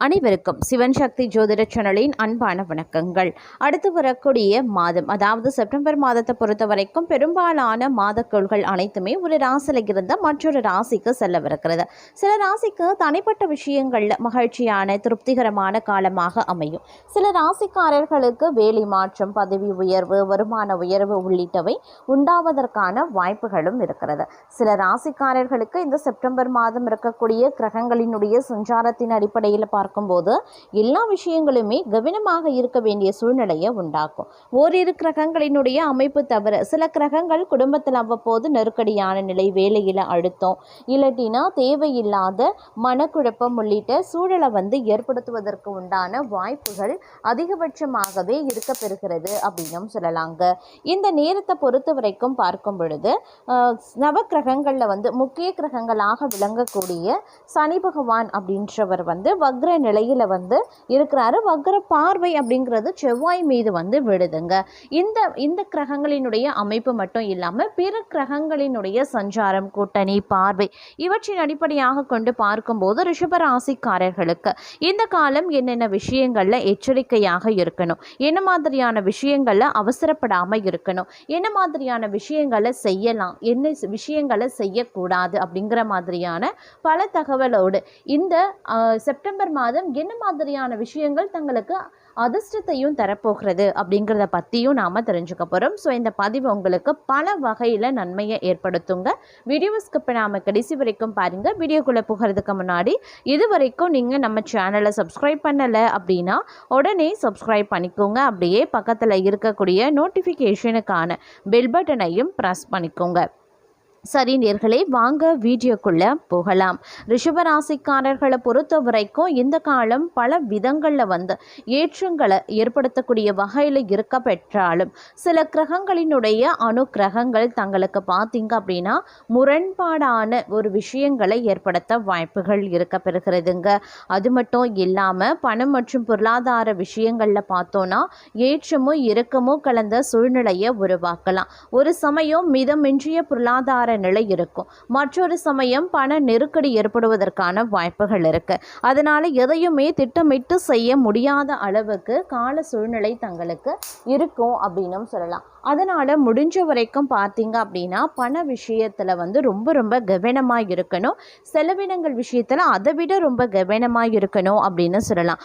அனைவருக்கும் சிவன் சக்தி ஜோதிட சேனலின் அன்பான வணக்கங்கள். அடுத்து வரக்கூடிய மாதம், அதாவது செப்டம்பர் மாதத்தை பொறுத்த வரைக்கும் பெரும்பாலான மாதக்கோள்கள் அனைத்துமே ஒரு ராசியில் இருந்த மற்றொரு ராசிக்கு செல்லவிருக்கிறது. சில ராசிக்கு தனிப்பட்ட விஷயங்கள்ல மகிழ்ச்சியான திருப்திகரமான காலமாக அமையும். சில ராசிக்காரர்களுக்கு வேலை மாற்றம், பதவி உயர்வு, வருமான உயர்வு உள்ளிட்டவை உண்டாவதற்கான வாய்ப்புகளும் இருக்கிறது. சில ராசிக்காரர்களுக்கு இந்த செப்டம்பர் மாதம் இருக்கக்கூடிய கிரகங்களினுடைய சஞ்சாரத்தின் அடிப்படையில் பார்க்கும்போது எல்லா விஷயங்களுமே கவனமாக இருக்க வேண்டிய சூழ்நிலையை உண்டாக்கும். ஓரிரு கிரகங்களினுடைய அமைப்பு தவிர சில கிரகங்கள் குடும்பத்தில் அவ்வப்போது நெருக்கடியான நிலை, வேலையில அழுத்தம், இல்லாட்டினா தேவையில்லாத மனக்குழப்பம் உள்ளிட்ட சூழலை ஏற்படுத்துவதற்கு உண்டான வாய்ப்புகள் அதிகபட்சமாகவே இருக்க பெறுகிறது அப்படின்னும் சொல்லலாங்க. இந்த நேரத்தை பொறுத்த வரைக்கும் பார்க்கும் பொழுது நவ கிரகங்கள்ல முக்கிய கிரகங்களாக விளங்கக்கூடிய சனி பகவான் அப்படின்றவர் வக்ர நிலையில இருக்கிறாரு. வக்ர பார்வை அப்படிங்கிறது செவ்வாய் மீது விடுதுங்க. இந்த கிரகங்களினுடைய அமைப்பு மட்டும் இல்லாம பிற கிரகங்களினுடைய சஞ்சாரம், கூட்டணி, பார்வை இவற்றின் அடிப்படையாக கொண்டு பார்க்கும்போது ரிஷபராசிக்காரர்களுக்கு இந்த காலம் என்னென்ன விஷயங்கள்ல எச்சரிக்கையாக இருக்கணும், என்ன மாதிரியான விஷயங்கள்ல அவசரப்படாம இருக்கணும், என்ன மாதிரியான விஷயங்களை செய்யலாம், என்ன விஷயங்களை செய்யக்கூடாது அப்படிங்கிற மாதிரியான பல தகவலோடு இந்த செப்டம்பர் மாதம் என்ன மாதிரியான விஷயங்கள் தங்களுக்கு அதிர்ஷ்டத்தையும் தரப்போகிறது அப்படிங்கிறத பற்றியும் நாம் தெரிஞ்சுக்க போகிறோம். ஸோ இந்த பதிவு உங்களுக்கு பல வகையில் நன்மையை ஏற்படுத்துங்க. வீடியோ ஸ்கிப் பண்ணாமல் கடைசி வரைக்கும் பாருங்கள். வீடியோக்குள்ளே போகிறதுக்கு முன்னாடி இது வரைக்கும் நீங்கள் நம்ம சேனலை சப்ஸ்கிரைப் பண்ணலை அப்படின்னா உடனே சப்ஸ்கிரைப் பண்ணிக்கோங்க. அப்படியே பக்கத்தில் இருக்கக்கூடிய நோட்டிஃபிகேஷனுக்கான பெல் பட்டனையும் ப்ரெஸ் பண்ணிக்கோங்க. சரி நேர்களே, வாங்க வீடியோக்குள்ளே போகலாம். ரிஷபராசிக்காரர்களை பொறுத்த வரைக்கும் இந்த காலம் பல விதங்களில் ஏற்றங்களை ஏற்படுத்தக்கூடிய வகையில் இருக்க பெற்றாலும் சில கிரகங்களினுடைய அணு கிரகங்கள் தங்களுக்கு பார்த்தீங்க அப்படின்னா முரண்பாடான ஒரு விஷயங்களை ஏற்படுத்த வாய்ப்புகள் இருக்க பெறுகிறதுங்க. அது மட்டும் இல்லாமல் பணம் மற்றும் பொருளாதார விஷயங்களில் பார்த்தோன்னா ஏற்றமும் இறக்கமும் கலந்த சூழ்நிலையை உருவாக்கலாம். ஒரு சமயம் மிதமின்றிய பொருளாதார நிலை இருக்கும், மற்றொரு சமயம் பண நெருக்கடி ஏற்படுவதற்கான வாய்ப்புகள் இருக்கு. அதனால எதையுமே திட்டமிட்டு செய்ய முடியாத அளவுக்கு கால சூழ்நிலை தங்களுக்கு இருக்கும் அப்படின்னும் சொல்லலாம். அதனால முடிஞ்ச வரைக்கும் பார்த்தீங்க அப்படின்னா பண விஷயத்துல ரொம்ப ரொம்ப கவனமாக இருக்கணும். செலவினங்கள் விஷயத்துல அதை விட ரொம்ப கவனமாக இருக்கணும் அப்படின்னு சொல்லலாம்.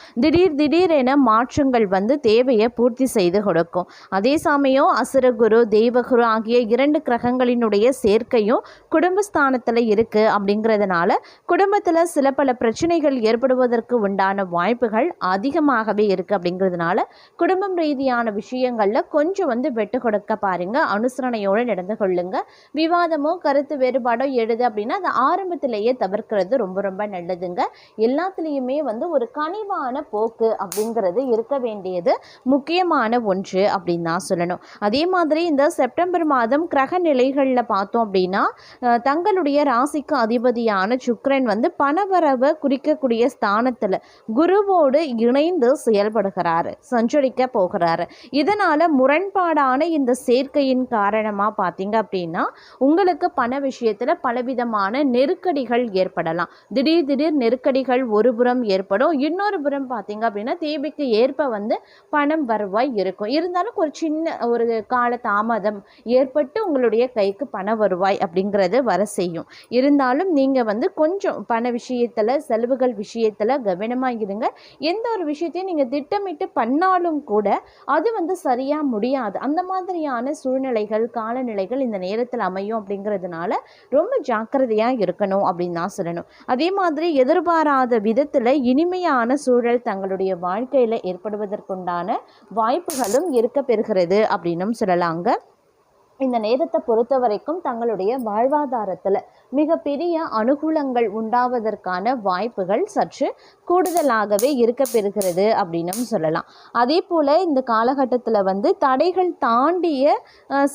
திடீரென மாற்றங்கள் தேவையை பூர்த்தி செய்து கொடுக்கும். அதே சமயம் அசுரகுரு, தெய்வகுரு ஆகிய இரண்டு கிரகங்களினுடைய சேர்க்கையும் குடும்பஸ்தானத்தில் இருக்கு. அப்படிங்கிறதுனால குடும்பத்தில் சில பல பிரச்சனைகள் ஏற்படுவதற்கு உண்டான வாய்ப்புகள் அதிகமாகவே இருக்கு. அப்படிங்கிறதுனால குடும்பம் ரீதியான விஷயங்கள்ல கொஞ்சம் வெட்டு கொடுக்க பாருங்க, அனுசரணையோடு நடந்து கொள்ளுங்க. விவாதமோ கருத்து வேறுபாடோ எழுது அப்படின்னா அதை ஆரம்பத்திலேயே தவிர்க்கிறது ரொம்ப ரொம்ப நல்லதுங்க. எல்லாத்துலேயுமே ஒரு கனிவான போக்கு அப்படிங்கிறது இருக்க வேண்டியது முக்கியமான ஒன்று அப்படின்னு தான் சொல்லணும். அதே மாதிரி இந்த செப்டம்பர் மாதம் கிரக நிலைகளில் பார்த்தோம் அப்படின்னா தங்களுடைய ராசிக்கு அதிபதியான சுக்கிரன் பணவரவை குறிக்கக்கூடிய ஸ்தானத்தில் குருவோடு இணைந்து செயல்படுகிறாரு, சஞ்சரிக்க போகிறாரு. இதனால முரண்பாடான இந்த சேர்க்கையின் காரணமா பார்த்தீங்க அப்படின்னா உங்களுக்கு பண விஷயத்துல பலவிதமான நெருக்கடிகள் ஏற்படலாம். திடீர் நெருக்கடிகள் ஒரு புறம் ஏற்படும், இன்னொரு புறம் பார்த்தீங்க அப்படின்னா தேவைக்கு ஏற்ப பணம் வருவாய் இருக்கும். இருந்தாலும் ஒரு சின்ன ஒரு கால தாமதம் ஏற்பட்டு உங்களுடைய கைக்கு பண வருவாய் அப்படிங்கிறது வர செய்யும். இருந்தாலும் நீங்க கொஞ்சம் பண விஷயத்துல, செலவுகள் விஷயத்துல கவனமாக இருங்க. எந்த ஒரு விஷயத்தையும் நீங்க திட்டமிட்டு பண்ணாலும் கூட அது சரியா முடியாது. அந்த மாதிரியான சூழ்நிலைகள், காலநிலைகள் இந்த நேரத்தில் அமையும். அப்படிங்கிறதுனால ரொம்ப ஜாக்கிரதையா இருக்கணும் அப்படின்னு தான் சொல்லணும். அதே மாதிரி எதிர்பாராத விதத்துல இனிமையான சூழல் தங்களுடைய வாழ்க்கையில ஏற்படுவதற்குண்டான வாய்ப்புகளும் இருக்க பெறுகிறது அப்படின்னும் சொல்லலாங்க. இந்த நேரத்தை பொறுத்த வரைக்கும் தங்களுடைய வாழ்வாதாரத்தில் மிகப்பெரிய அனுகூலங்கள் உண்டாவதற்கான வாய்ப்புகள் சற்று கூடுதலாகவே இருக்க பெறுகிறது அப்படின்னும் சொல்லலாம். அதே போல் இந்த காலகட்டத்தில் தடைகள் தாண்டிய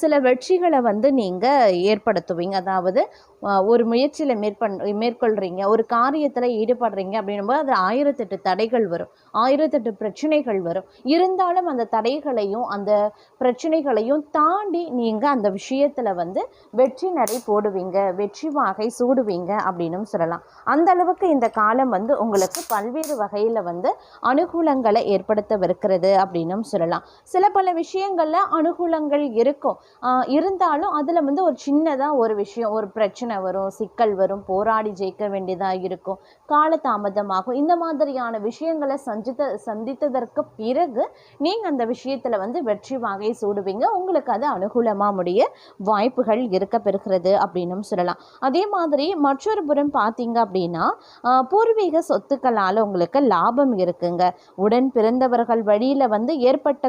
சில வெற்றிகளை நீங்கள் ஏற்படுத்துவீங்க. அதாவது ஒரு முயற்சியில் மேற்கொள்கிறீங்க, ஒரு காரியத்தில் ஈடுபடுறீங்க அப்படின்னும்போது அது 1008 தடைகள் வரும், 1008 பிரச்சனைகள் வரும். இருந்தாலும் அந்த தடைகளையும் அந்த பிரச்சனைகளையும் தாண்டி நீங்கள் அந்த விஷயத்தில் வந்து வெற்றி நடை போடுவீங்க, வெற்றி வாகை சூடுவீங்க அப்படின்னும் சொல்லலாம். அந்த அளவுக்கு இந்த காலம் வந்து உங்களுக்கு பல்வேறு வகையில் வந்து அனுகூலங்களை ஏற்படுத்தவிருக்கிறது அப்படின்னும் சொல்லலாம். சில பல விஷயங்களில் அனுகூலங்கள் இருக்கும், இருந்தாலும் அதில் வந்து ஒரு சின்னதாக ஒரு விஷயம், ஒரு பிரச்சனை வரும், சிக்கல் வரும், போராடி ஜெயிக்க வேண்டியதாக இருக்கும், காலதாமதமாகும். இந்த மாதிரியான விஷயங்களை சந்தித்ததற்கு பிறகு நீங்கள் அந்த விஷயத்தில் வந்து வெற்றி வாகை சூடுவீங்க. உங்களுக்கு அது அனுகூலமாக முடிய வாய்ப்புகள் இருக்க பெறுகிறது அப்படின்னும் சொல்லலாம். அதே மாதிரி மற்றொரு புறம் பார்த்தீங்க அப்படின்னா பூர்வீக சொத்துக்களால் உங்களுக்கு லாபம் இருக்குங்க. உடன் பிறந்தவர்கள் வழியில் வந்து ஏற்பட்ட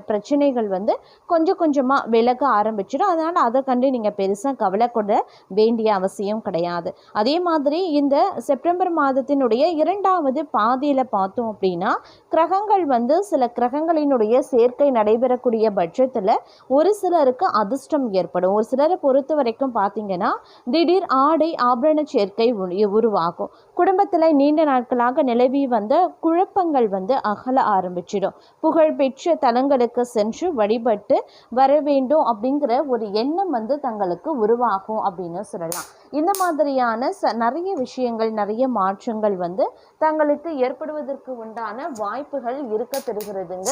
பிரச்சனைகள் வந்து கொஞ்சம் கொஞ்சமாக விலக ஆரம்பிச்சிடும். அதனால் அதை கண்டு நீங்கள் பெருசாக கவலைப்பட வேண்டிய அவசியம் கிடையாது. அதே மாதிரி இந்த செப்டம்பர் மாதத்தினுடைய 2வது பாதியில் பார்த்தோம் அப்படின்னா கிரகங்கள் வந்து சில கிரகங்களினுடைய சேர்க்கை நடைபெறக்கூடிய பட்சத்தில் ஒரு சிலருக்கு அதிர்ஷ்டம் ஏற்படும். ஒரு சிலரை பொறுத்த வரைக்கும் பார்த்தீங்கன்னா திடீர் ஆடை ஆபரண சேர்க்கை உருவாகும். குடும்பத்தில் நீண்ட நாட்களாக நிலவி வந்த குழப்பங்கள் வந்து அகல ஆரம்பிச்சிடும். புகழ்பெற்ற தலங்களுக்கு சென்று வழிபட்டு வர வேண்டும் அப்படிங்கிற ஒரு எண்ணம் வந்து தங்களுக்கு உருவாகும் அப்படின்னு சொல்லலாம். இந்த மாதிரியான நிறைய விஷயங்கள், நிறைய மாற்றங்கள் வந்து தங்களுக்கு ஏற்படுவதற்கு உண்டான வாய்ப்புகள் இருக்க பெறுகிறதுங்க.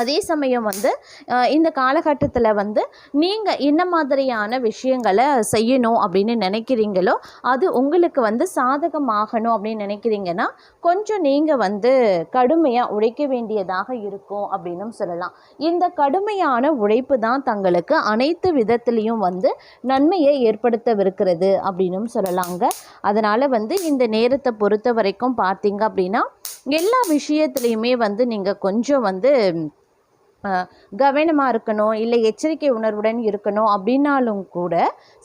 அதே சமயம் வந்து இந்த காலகட்டத்தில் வந்து நீங்கள் என்ன மாதிரியான விஷயங்களை செய்யணும் அப்படின்னு நினைக்கிறீங்களோ அது உங்களுக்கு வந்து சாதகமாகணும் அப்படின்னு நினைக்கிறீங்கன்னா கொஞ்சம் நீங்கள் வந்து கடுமையாக உழைக்க வேண்டியதாக இருக்கும் அப்படின்னும் சொல்லலாம். இந்த கடுமையான உழைப்பு தான் தங்களுக்கு அனைத்து விதத்திலையும் வந்து நன்மையை ஏற்படுத்தவிருக்கிறது அப்படின்னும் சொல்லலாங்க. அதனால் வந்து இந்த நேரத்தை பொறுத்த வரைக்கும் பார்த்தீங்க அப்படின்னா எல்லா விஷயத்துலையுமே வந்து நீங்கள் கொஞ்சம் வந்து கவனமாக இருக்கணும், இல்லை எச்சரிக்கை உணர்வுடன் இருக்கணும். அப்படின்னாலும் கூட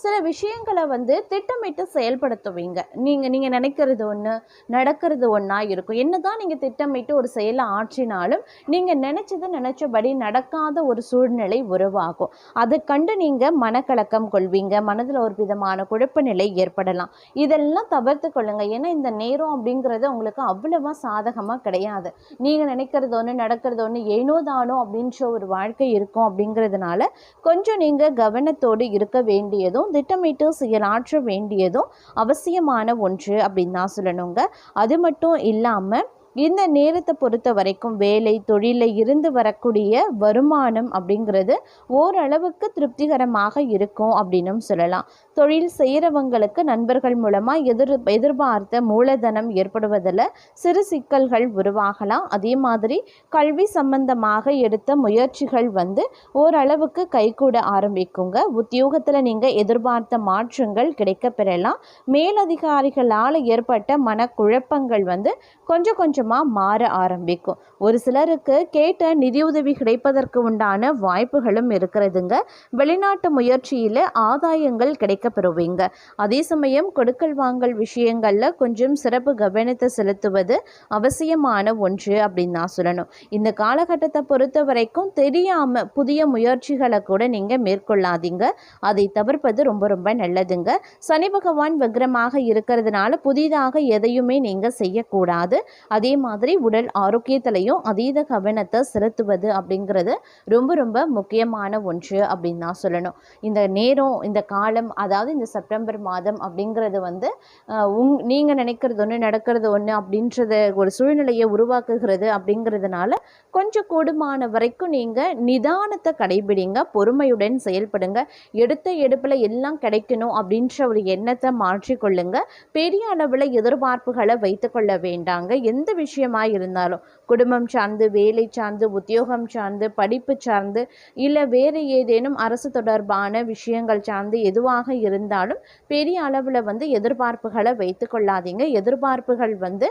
சில விஷயங்களை வந்து திட்டமிட்டு செயல்படுத்துவீங்க. நீங்கள் நினைக்கிறது ஒன்று, நடக்கிறது ஒன்றா இருக்கும். என்ன தான் நீங்கள் திட்டமிட்டு ஒரு செயலை ஆற்றினாலும் நீங்கள் நினச்சபடி நடக்காத ஒரு சூழ்நிலை உருவாகும். அதை கண்டு நீங்கள் மனக்கலக்கம் கொள்வீங்க, மனதில் ஒரு விதமான குழப்ப நிலை ஏற்படலாம். இதெல்லாம் தவிர்த்து கொள்ளுங்க. ஏன்னா இந்த நேரம் அப்படிங்கிறது உங்களுக்கு அவ்வளவா சாதகமாக கிடையாது. நீங்கள் நினைக்கிறது ஒன்று, நடக்கிறது ஒன்று, ஏனோ தானோ அப்படின்னு ஒரு வாழ்க்கை இருக்கும். அப்படிங்கிறதுனால கொஞ்சம் நீங்க கவனத்தோடு இருக்க வேண்டியதும் திட்டமிட்டு செயலாற்ற வேண்டியதும் அவசியமான ஒன்று அப்படின்னு தான் சொல்லணுங்க. அது மட்டும் இல்லாம இந்த நேரத்தை பொறுத்த வரைக்கும் வேலை தொழிலில் இருந்து வரக்கூடிய வருமானம் அப்படிங்கிறது ஓரளவுக்கு திருப்திகரமாக இருக்கும் அப்படின்னும் சொல்லலாம். தொழில் செய்கிறவங்களுக்கு நண்பர்கள் மூலமாக எதிர்பார்த்த மூலதனம் ஏற்படுவதில் சிறு சிக்கல்கள் உருவாகலாம். அதே மாதிரி கல்வி சம்பந்தமாக எடுத்த முயற்சிகள் வந்து ஓரளவுக்கு கைகூட ஆரம்பிக்குங்க. உத்தியோகத்தில் நீங்கள் எதிர்பார்த்த மாற்றங்கள் கிடைக்க பெறலாம். மேலதிகாரிகளால் ஏற்பட்ட மனக்குழப்பங்கள் வந்து கொஞ்சம் கொஞ்சமாக மாற ஆரம்பிக்கும். ஒரு சிலருக்கு கேட்ட நிதியுதவி கிடைப்பதற்கு உண்டான வாய்ப்புகளும் இருக்கிறதுங்க. வெளிநாட்டு முயற்சியில் ஆதாயங்கள் கிடைக்க பெறுவீங்க. அதே சமயம் கொடுக்கல் வாங்கல் விஷயங்களில் கொஞ்சம் சிறப்பு கவனத்தை செலுத்துவது அவசியமான ஒன்று அப்படின்னு நான் சொல்லணும். இந்த காலகட்டத்தை பொறுத்த வரைக்கும் தெரியாமல் புதிய முயற்சிகளை கூட நீங்கள் மேற்கொள்ளாதீங்க. அதை தவிர்ப்பது ரொம்ப ரொம்ப நல்லதுங்க. சனி பகவான் வக்ரமாக இருக்கிறதுனால புதிதாக எதையுமே நீங்கள் செய்யக்கூடாது. அதே மாதிரி உடல் ஆரோக்கியத்திலையும் அதீத கவனத்தை செலுத்துவது அப்படிங்கிறது ரொம்ப ரொம்ப முக்கியமான ஒன்று அப்படின்னு நான் சொல்லணும். இந்த நேரம், இந்த காலம், அதாவது இந்த செப்டம்பர் மாதம் அப்படிங்கிறது வந்து நீங்கள் நினைக்கிறது ஒன்று, நடக்கிறது ஒன்று அப்படின்றத ஒரு சூழ்நிலையை உருவாக்குகிறது. அப்படிங்கிறதுனால கொஞ்சம் கூடுமான வரைக்கும் நீங்கள் நிதானத்தை கடைபிடிங்க, பொறுமையுடன் செயல்படுங்க. எடுத்த எடுப்பில் எல்லாம் கிடைக்கணும் அப்படின்ற ஒரு எண்ணத்தை மாற்றிக்கொள்ளுங்க. பெரிய அளவில் எதிர்பார்ப்புகளை வைத்துக்கொள்ள வேண்டாங்க. எந்த விஷயமாக இருந்தாலும் குடும்பம் சார்ந்து, வேலை சார்ந்து, உத்தியோகம் சார்ந்து, படிப்பு சார்ந்து, இல்லை வேறு ஏதேனும் அரசு தொடர்பான விஷயங்கள் சார்ந்து எதுவாக இருந்தாலும் பெரிய அளவில் வந்து எதிர்பார்ப்புகளை வைத்து கொள்ளாதீங்க. எதிர்பார்ப்புகள் வந்து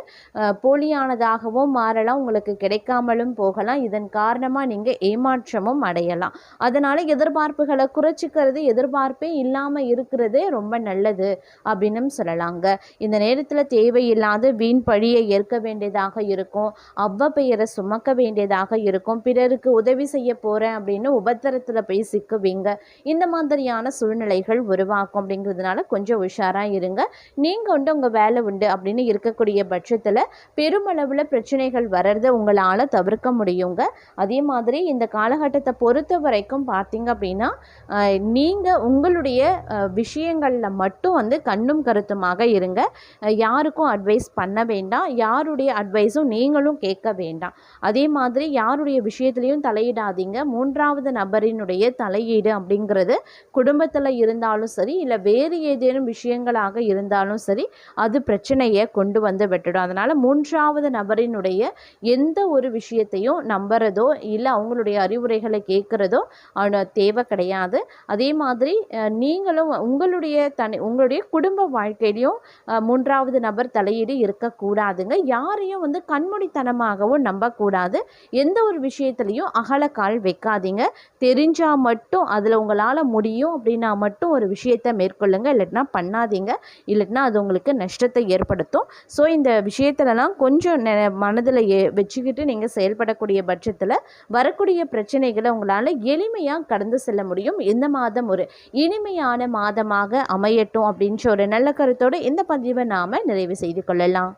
போலியானதாகவும் மாறலாம், உங்களுக்கு கிடைக்காமலும் போகலாம். இதன் காரணமாக நீங்கள் ஏமாற்றமும் அடையலாம். அதனால் எதிர்பார்ப்புகளை குறைச்சிக்கிறது, எதிர்பார்ப்பே இல்லாமல் இருக்கிறதே ரொம்ப நல்லது அப்படின்னு சொல்லலாங்க. இந்த நேரத்தில் தேவையில்லாத வீண் பழியை ஏற்க வேண்டியதாக இருக்கும், பெயரை சுமக்க வேண்டியதாக இருக்கும், பிறருக்கு உதவி செய்ய போறேன் அப்படின்னு உபத்திரத்தில் போய் சிக்குவீங்க. இந்த மாதிரியான சூழ்நிலைகள் உருவாக உருவாக்கும். அப்படிங்கிறதுனால கொஞ்சம் உஷாராக இருங்க. நீங்கள் உங்கள் வேலை உண்டு அப்படின்னு இருக்கக்கூடிய பட்சத்தில் பெருமளவில் பிரச்சனைகள் வர்றதை உங்களால் தவிர்க்க முடியுங்க. அதே மாதிரி இந்த காலகட்டத்தை பொறுத்த வரைக்கும் பார்த்தீங்க அப்படின்னா நீங்கள் உங்களுடைய விஷயங்களில் மட்டும் கண்ணும் கருத்துமாக இருங்க. யாருக்கும் அட்வைஸ் பண்ண வேண்டாம், யாருடைய அட்வைஸும் நீங்களும் கேட்க வேண்டாம். அதே மாதிரி யாருடைய விஷயத்துலையும் தலையிடாதீங்க. மூன்றாவது நபரினுடைய தலையீடு அப்படிங்கிறது குடும்பத்தில் இருந்தாலும் சரி, இல்லை வேறு ஏதேனும் விஷயங்களாக இருந்தாலும் சரி, அது பிரச்சனையை கொண்டு விட்டுடும். அதனால் மூன்றாவது நபரினுடைய எந்த ஒரு விஷயத்தையும் நம்புறதோ இல்லை அவங்களுடைய அறிவுரைகளை கேட்குறதோ தேவை கிடையாது. அதே மாதிரி நீங்களும் உங்களுடைய குடும்ப வாழ்க்கையிலையும் மூன்றாவது நபர் தலையீடு இருக்கக்கூடாதுங்க. யாரையும் கண்மூடித்தனமாகவும் நம்பக்கூடாது. எந்த ஒரு விஷயத்துலையும் அகலக்கால் வைக்காதீங்க. தெரிஞ்சால் மட்டும் அதில் உங்களால் முடியும் அப்படின்னா மட்டும் ஒரு விஷயத்தை மேற்கொள்ளுங்க, இல்லைன்னா பண்ணாதீங்க. இல்லைன்னா அது உங்களுக்கு நஷ்டத்தை ஏற்படுத்தும். ஸோ இந்த விஷயத்துலலாம் கொஞ்சம் மனதில் வச்சுக்கிட்டு நீங்கள் செயல்படக்கூடிய பட்சத்தில் வரக்கூடிய பிரச்சனைகளை உங்களால் எளிமையாக கடந்து செல்ல முடியும். இந்த மாதம் ஒரு இனிமையான மாதமாக அமையட்டும் அப்படின்ற ஒரு நல்ல கருத்தோடு இந்த பதிவை நாம் நிறைவு செய்து கொள்ளலாம்.